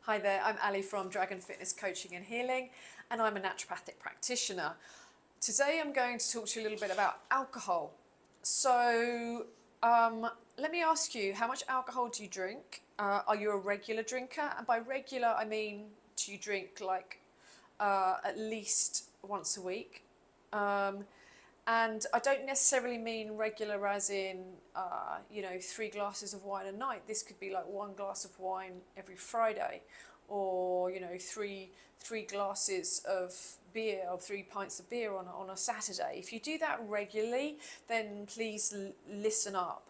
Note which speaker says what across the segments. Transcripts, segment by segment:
Speaker 1: Hi there, I'm Ali from Dragon Fitness Coaching and Healing, and I'm a naturopathic practitioner. Today I'm going to talk to you a little bit about alcohol. So let me ask you, how much alcohol do you drink? Are you a regular drinker? And by regular, I mean, do you drink like at least once a week? And I don't necessarily mean regular as in, 3 glasses of wine a night. This could be like 1 glass of wine every Friday, or, three glasses of beer or 3 pints of beer on a Saturday. If you do that regularly, then please listen up.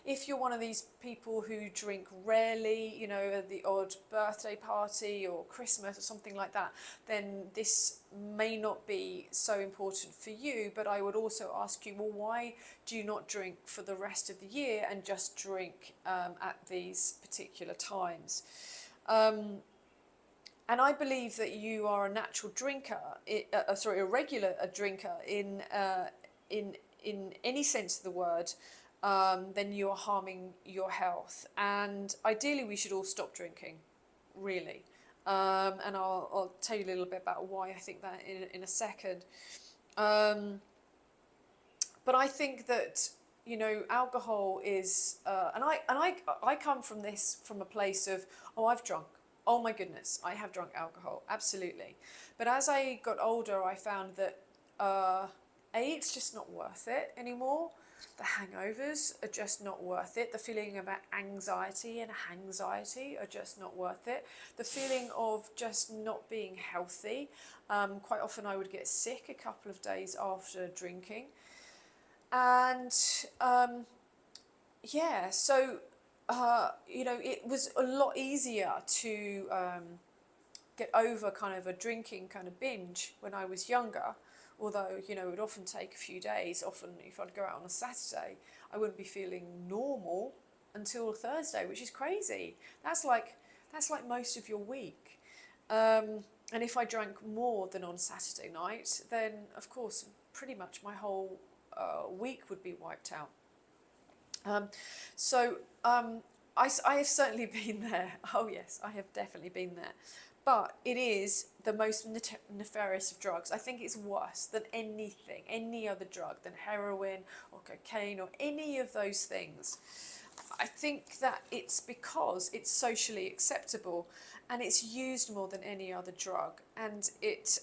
Speaker 1: If you're one of these people who drink rarely, at the odd birthday party or Christmas or something like that, then this may not be so important for you. But I would also ask you, well, why do you not drink for the rest of the year and just drink at these particular times? And I believe that you are a natural drinker, a regular drinker in any sense of the word. Then you are harming your health. And ideally, we should all stop drinking, really. And I'll tell you a little bit about why I think that in a second. But I think that alcohol is, and I come from a place of, I've drunk. Oh my goodness, I have drunk alcohol, absolutely. But as I got older, I found that it's just not worth it anymore. The hangovers are just not worth it. The feeling of anxiety and anxiety are just not worth it. The feeling of just not being healthy. Quite often I would get sick a couple of days after drinking. And it was a lot easier to get over kind of a drinking kind of binge when I was younger. Although, it would often take a few days. Often, if I'd go out on a Saturday, I wouldn't be feeling normal until Thursday, which is crazy. That's like most of your week. And if I drank more than on Saturday night, then of course, pretty much my whole week would be wiped out. I have certainly been there. Oh yes, I have definitely been there. But it is the most nefarious of drugs. I think it's worse than anything, any other drug, than heroin or cocaine or any of those things. I think that it's because it's socially acceptable and it's used more than any other drug, and it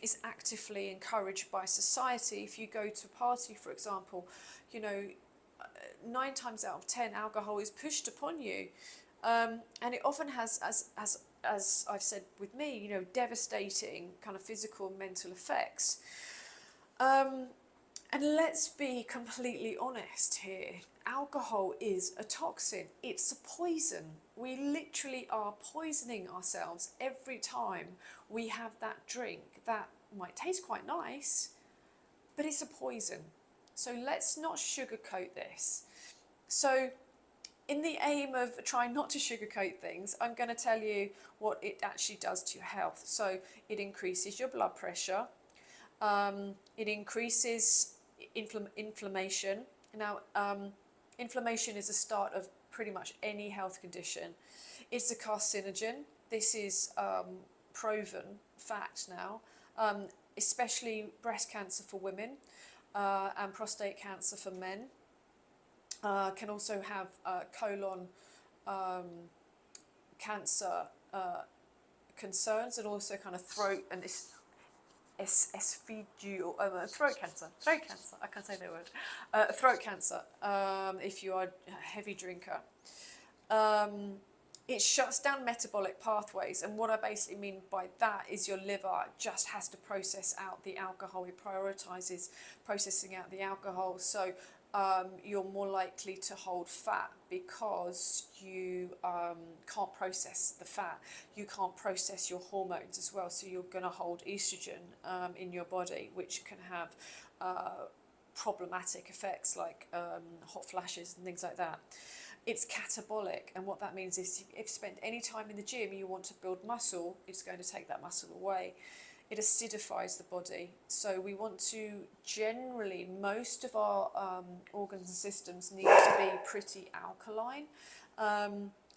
Speaker 1: is actively encouraged by society. If you go to a party, for example, 9 times out of 10 alcohol is pushed upon you, and it often has, as I've said with me, devastating kind of physical and mental effects. And let's be completely honest here. Alcohol is a toxin. It's a poison. We literally are poisoning ourselves every time we have that drink that might taste quite nice, but it's a poison. So let's not sugarcoat this. So in the aim of trying not to sugarcoat things, I'm going to tell you what it actually does to your health. So it increases your blood pressure. It increases inflammation. Now, inflammation is the start of pretty much any health condition. It's a carcinogen. This is proven fact now, especially breast cancer for women and prostate cancer for men. Can also have colon cancer concerns, and also kind of throat and esophageal throat cancer. I can't say that word. Throat cancer. If you are a heavy drinker. It shuts down metabolic pathways, and what I basically mean by that is your liver just has to process out the alcohol. It prioritises processing out the alcohol, so you're more likely to hold fat because you can't process the fat. You can't process your hormones as well, so you're going to hold estrogen in your body, which can have problematic effects like hot flashes and things like that. It's catabolic, and what that means is if you spend any time in the gym and you want to build muscle, it's going to take that muscle away. It acidifies the body. So we want to generally, most of our organs and systems need to be pretty alkaline.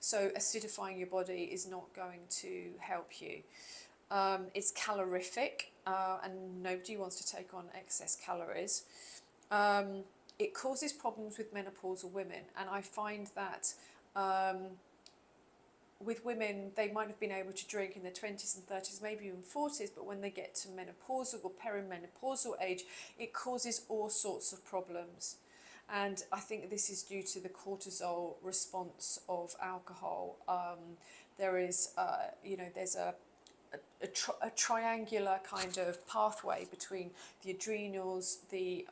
Speaker 1: So acidifying your body is not going to help you. It's calorific, and nobody wants to take on excess calories. It causes problems with menopausal women, and I find that with women, they might have been able to drink in their 20s and 30s, maybe even 40s, but when they get to menopausal or perimenopausal age, it causes all sorts of problems. And I think this is due to the cortisol response of alcohol. There is, there's a triangular kind of pathway between the adrenals, the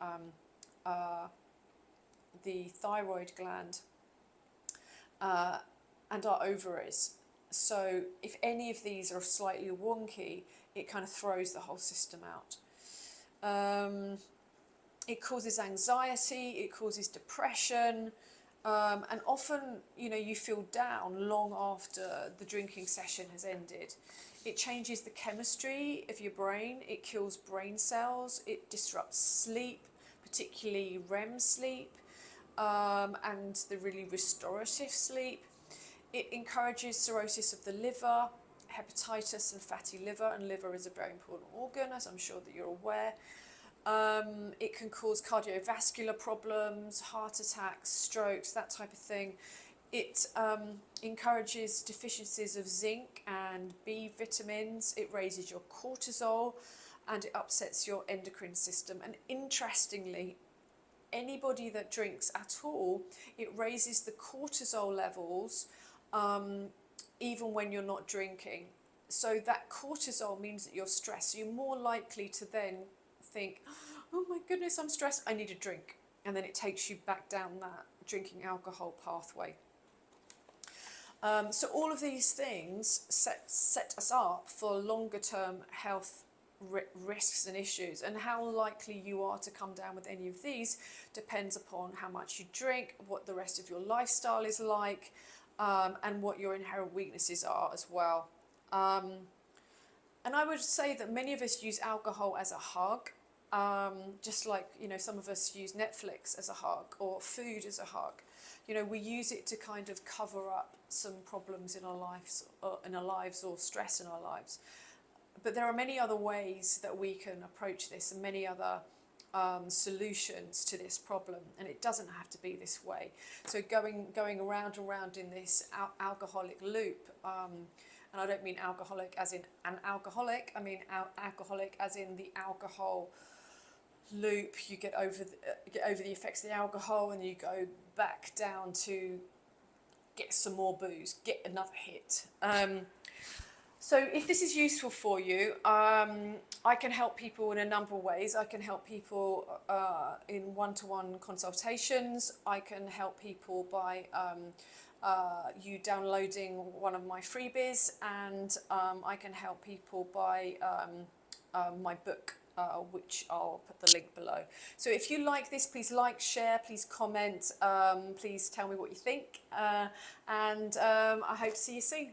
Speaker 1: thyroid gland, and our ovaries. So if any of these are slightly wonky, it kind of throws the whole system out. It causes anxiety, it causes depression, and often, you feel down long after the drinking session has ended. It changes the chemistry of your brain, it kills brain cells, it disrupts sleep, particularly REM sleep, and the really restorative sleep. It encourages cirrhosis of the liver, hepatitis and fatty liver, and liver is a very important organ, as I'm sure that you're aware. It can cause cardiovascular problems, heart attacks, strokes, that type of thing. It encourages deficiencies of zinc and B vitamins. It raises your cortisol, and it upsets your endocrine system. And interestingly, anybody that drinks at all, it raises the cortisol levels even when you're not drinking. So that cortisol means that you're stressed. So you're more likely to then think, oh my goodness, I'm stressed, I need a drink. And then it takes you back down that drinking alcohol pathway. So all of these things set us up for longer term health risks and issues, and how likely you are to come down with any of these depends upon how much you drink, what the rest of your lifestyle is like, and what your inherent weaknesses are as well. And I would say that many of us use alcohol as a hug, just like, some of us use Netflix as a hug or food as a hug. We use it to kind of cover up some problems in our lives or stress in our lives. But there are many other ways that we can approach this, and many other solutions to this problem, and it doesn't have to be this way. So going around and round in this alcoholic loop, and I don't mean alcoholic as in an alcoholic, I mean alcoholic as in the alcohol loop. You get over the effects of the alcohol, and you go back down to get some more booze, get another hit. So if this is useful for you, I can help people in a number of ways. I can help people in one-to-one consultations. I can help people by you downloading one of my freebies, and I can help people by my book, which I'll put the link below. So if you like this, please like, share, please comment, please tell me what you think, and I hope to see you soon.